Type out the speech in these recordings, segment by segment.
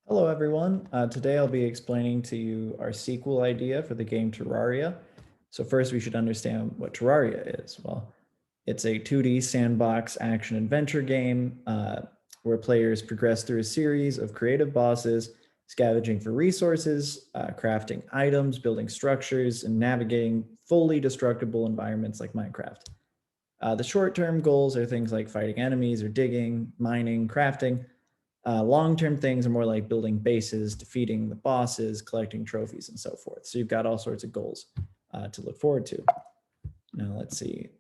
Hello, everyone. Today I'll be explaining to you our sequel idea for the game Terraria. So first we should understand what Terraria is. Well, it's a 2D sandbox action adventure game where players progress through a series of creative bosses, scavenging for resources, crafting items, building structures, and navigating fully destructible environments like Minecraft. The short-term goals are things like fighting enemies or digging, mining, crafting. Long-term things are more like building bases, defeating the bosses, collecting trophies, and so forth. So you've got all sorts of goals to look forward to. Now let's see.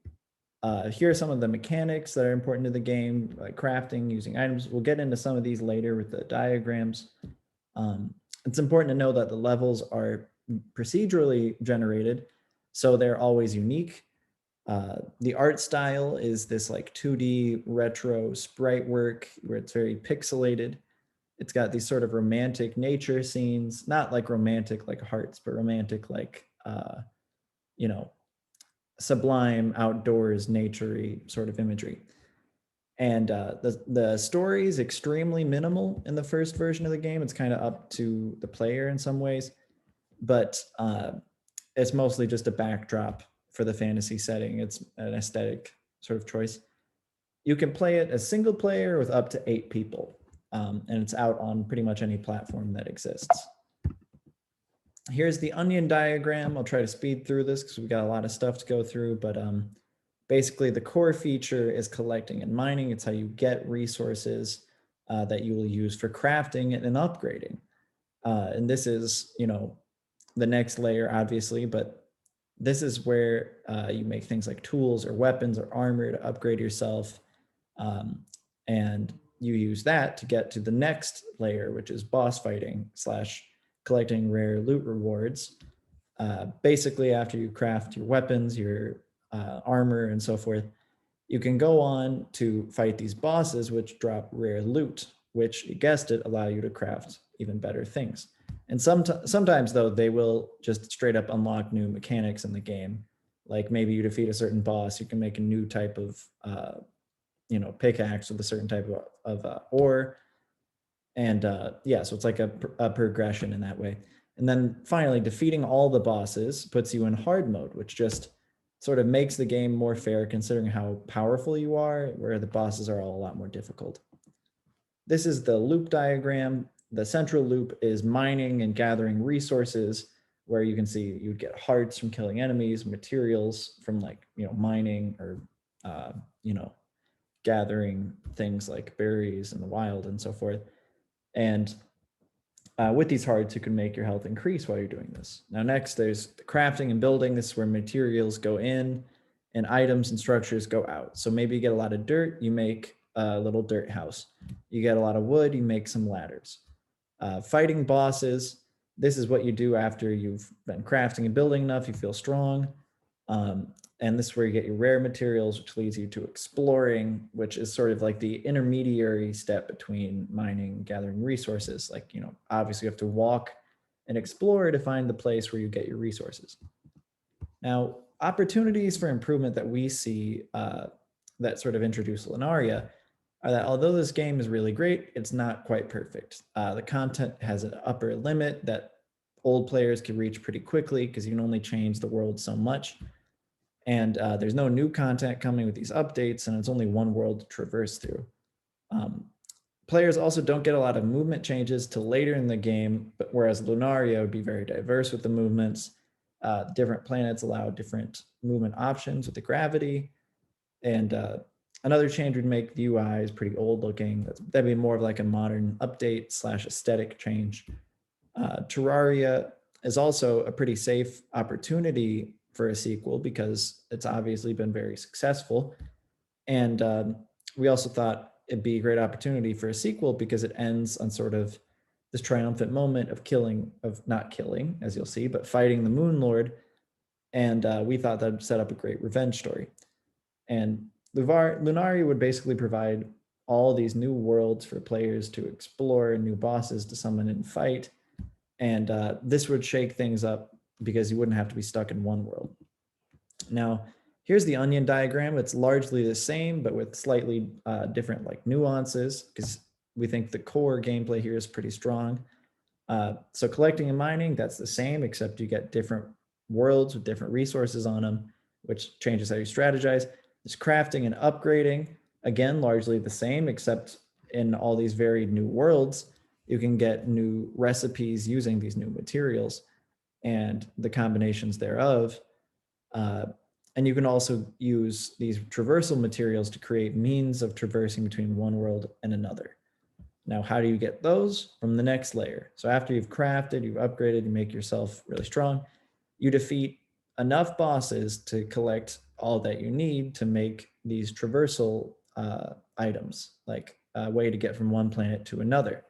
Here are some of the mechanics that are important to the game, like crafting, using items. We'll get into some of these later with the diagrams. It's important to know that the levels are procedurally generated, so they're always unique. The art style is this like 2D retro sprite work where it's very pixelated. It's got these sort of romantic nature scenes, not like romantic like hearts, but romantic like you know, sublime outdoors naturey sort of imagery. And the story is extremely minimal in the first version of the game. It's kind of up to the player in some ways, but it's mostly just a backdrop for the fantasy setting. It's an aesthetic sort of choice. You can play it as single player with up to 8 people, and it's out on pretty much any platform that exists. Here's the onion diagram. I'll try to speed through this because we've got a lot of stuff to go through, but basically the core feature is collecting and mining. It's how you get resources that you will use for crafting and upgrading. And this is, the next layer, obviously, but this is where you make things like tools or weapons or armor to upgrade yourself. And you use that to get to the next layer, which is boss fighting / collecting rare loot rewards. Basically, after you craft your weapons, your armor, and so forth, you can go on to fight these bosses, which drop rare loot, which, you guessed it, allow you to craft even better things. And sometimes, though, they will just straight up unlock new mechanics in the game. Like maybe you defeat a certain boss, you can make a new type of pickaxe with a certain type of ore. And yeah, so it's like a progression in that way. And then finally, defeating all the bosses puts you in hard mode, which just sort of makes the game more fair considering how powerful you are, where the bosses are all a lot more difficult. This is the loop diagram. The central loop is mining and gathering resources, where you can see you'd get hearts from killing enemies, materials from mining or uh, you know gathering things like berries in the wild and so forth. And with these hearts, you can make your health increase while you're doing this. Now, next, there's the crafting and building. This is where materials go in and items and structures go out. So maybe you get a lot of dirt, you make a little dirt house. You get a lot of wood, you make some ladders. Fighting bosses, this is what you do after you've been crafting and building enough, you feel strong. And this is where you get your rare materials, which leads you to exploring, which is sort of like the intermediary step between mining and gathering resources. Like, obviously you have to walk and explore to find the place where you get your resources. Now, opportunities for improvement that we see that sort of introduce Lunaria are that although this game is really great, it's not quite perfect. The content has an upper limit that old players can reach pretty quickly because you can only change the world so much. And there's no new content coming with these updates, and it's only one world to traverse through. Players also don't get a lot of movement changes till later in the game, but whereas Lunaria would be very diverse with the movements. Different planets allow different movement options with the gravity. And another change would make the UI is pretty old looking. That'd be more of like a modern update / aesthetic change. Terraria is also a pretty safe opportunity for a sequel because it's obviously been very successful. And we also thought it'd be a great opportunity for a sequel because it ends on sort of this triumphant moment of not killing, as you'll see, but fighting the Moon Lord. And we thought that'd set up a great revenge story. And Lunaria would basically provide all these new worlds for players to explore and new bosses to summon and fight. And this would shake things up because you wouldn't have to be stuck in one world. Now, here's the onion diagram. It's largely the same, but with slightly different like nuances because we think the core gameplay here is pretty strong. So collecting and mining, that's the same, except you get different worlds with different resources on them, which changes how you strategize. There's crafting and upgrading, again, largely the same, except in all these varied new worlds, you can get new recipes using these new materials and the combinations thereof. Uh, and you can also use these traversal materials to create means of traversing between one world and another. Now, how do you get those? From the next layer. So after you've crafted, you've upgraded, you make yourself really strong, you defeat enough bosses to collect all that you need to make these traversal items, like a way to get from one planet to another.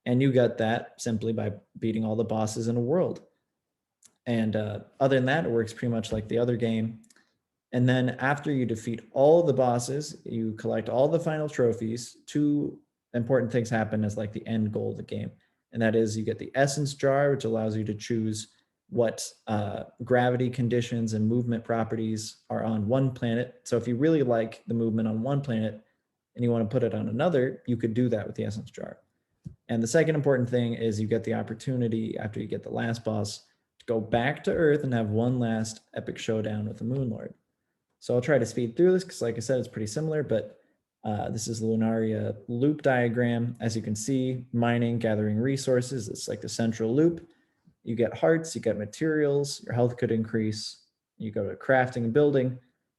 And you get that simply by beating all the bosses in a world. And other than that, it works pretty much like the other game. And then after you defeat all the bosses, you collect all the final trophies. Two important things happen as like the end goal of the game. And that is you get the essence jar, which allows you to choose what gravity conditions and movement properties are on one planet. So if you really like the movement on one planet and you want to put it on another, you could do that with the essence jar. And the second important thing is you get the opportunity after you get the last boss to go back to Earth and have one last epic showdown with the Moon Lord. So I'll try to speed through this because, like I said, it's pretty similar, but this is the Lunaria loop diagram. As you can see, mining, gathering resources, it's like the central loop. You get hearts, you get materials, your health could increase, you go to crafting and building.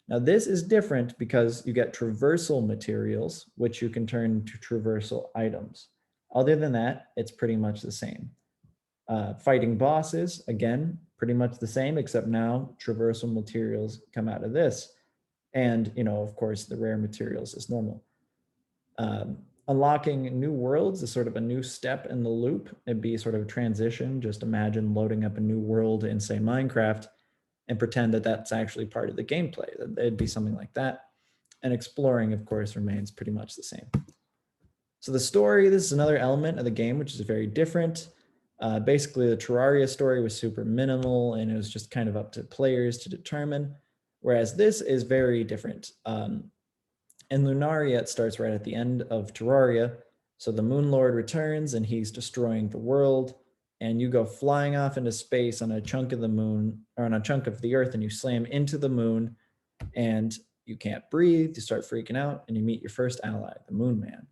Now this is different because you get traversal materials, which you can turn into traversal items. Other than that, it's pretty much the same. Fighting bosses, again, pretty much the same, except now traversal materials come out of this. And, of course, the rare materials is normal. Unlocking new worlds is sort of a new step in the loop. It'd be sort of a transition. Just imagine loading up a new world in, say, Minecraft and pretend that that's actually part of the gameplay. It'd be something like that. And exploring, of course, remains pretty much the same. So the story, this is another element of the game, which is very different. Basically, the Terraria story was super minimal and it was just kind of up to players to determine, whereas this is very different. In Lunaria, it starts right at the end of Terraria. So the Moon Lord returns and he's destroying the world, and you go flying off into space on a chunk of the moon or on a chunk of the earth, and you slam into the moon and you can't breathe. You start freaking out and you meet your first ally, the Moon Man.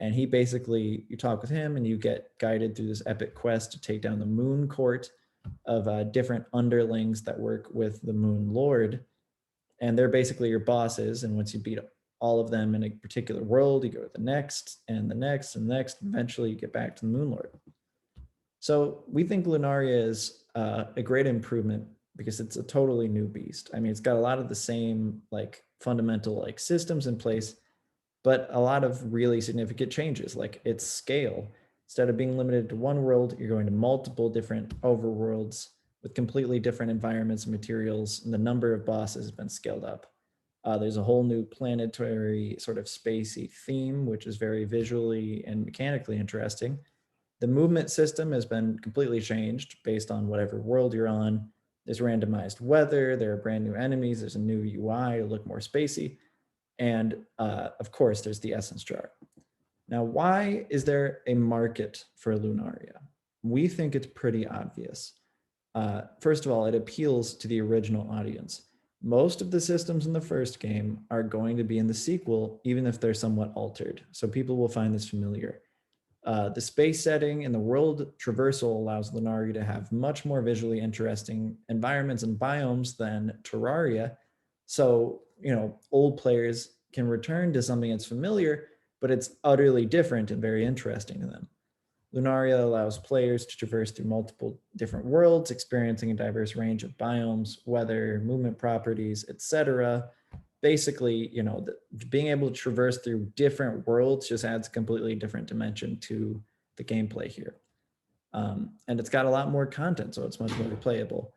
And he basically, you talk with him and you get guided through this epic quest to take down the Moon Court of different underlings that work with the Moon Lord. And they're basically your bosses. And once you beat all of them in a particular world, you go to the next and the next and the next. And eventually you get back to the Moon Lord. So we think Lunaria is a great improvement because it's a totally new beast. I mean, it's got a lot of the same like fundamental like systems in place, but a lot of really significant changes, like its scale. Instead of being limited to one world, you're going to multiple different overworlds with completely different environments and materials, and the number of bosses has been scaled up. There's a whole new planetary sort of spacey theme, which is very visually and mechanically interesting. The movement system has been completely changed based on whatever world you're on. There's randomized weather, there are brand new enemies, there's a new UI to look more spacey. And of course, there's the essence jar. Now, why is there a market for Lunaria? We think it's pretty obvious. First of all, it appeals to the original audience. Most of the systems in the first game are going to be in the sequel, even if they're somewhat altered. So people will find this familiar. The space setting and the world traversal allows Lunaria to have much more visually interesting environments and biomes than Terraria. So, old players can return to something that's familiar, but it's utterly different and very interesting to them. Lunaria allows players to traverse through multiple different worlds, experiencing a diverse range of biomes, weather, movement properties, etc. Basically, being able to traverse through different worlds just adds a completely different dimension to the gameplay here. And it's got a lot more content, so it's much more replayable.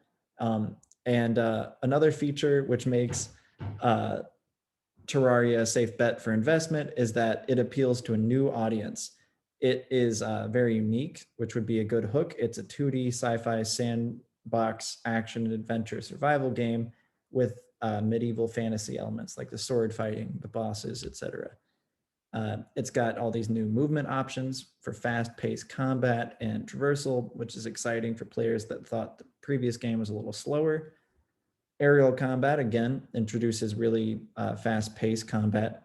And another feature which makes Terraria a safe bet for investment is that it appeals to a new audience. It is very unique, which would be a good hook. It's a 2D sci-fi sandbox action and adventure survival game with medieval fantasy elements like the sword fighting, the bosses, etc. It's got all these new movement options for fast-paced combat and traversal, which is exciting for players that thought the previous game was a little slower. Aerial combat, again, introduces really fast-paced combat.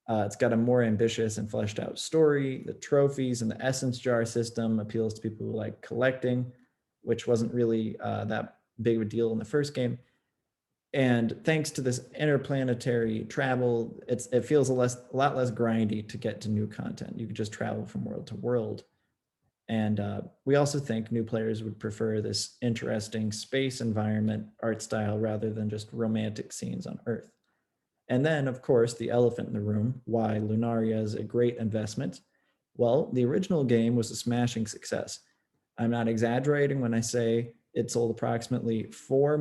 It's got a more ambitious and fleshed out story. The trophies and the essence jar system appeals to people who like collecting, which wasn't really that big of a deal in the first game. And thanks to this interplanetary travel, it feels a lot less grindy to get to new content. You can just travel from world to world. And we also think new players would prefer this interesting space environment art style rather than just romantic scenes on Earth. And then, of course, the elephant in the room, why Lunaria is a great investment. Well, the original game was a smashing success. I'm not exaggerating when I say it sold approximately 4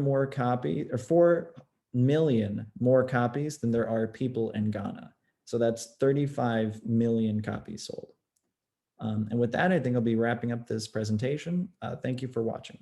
million more copies than there are people in Ghana. So that's 35 million copies sold. And with that, I think I'll be wrapping up this presentation. Thank you for watching.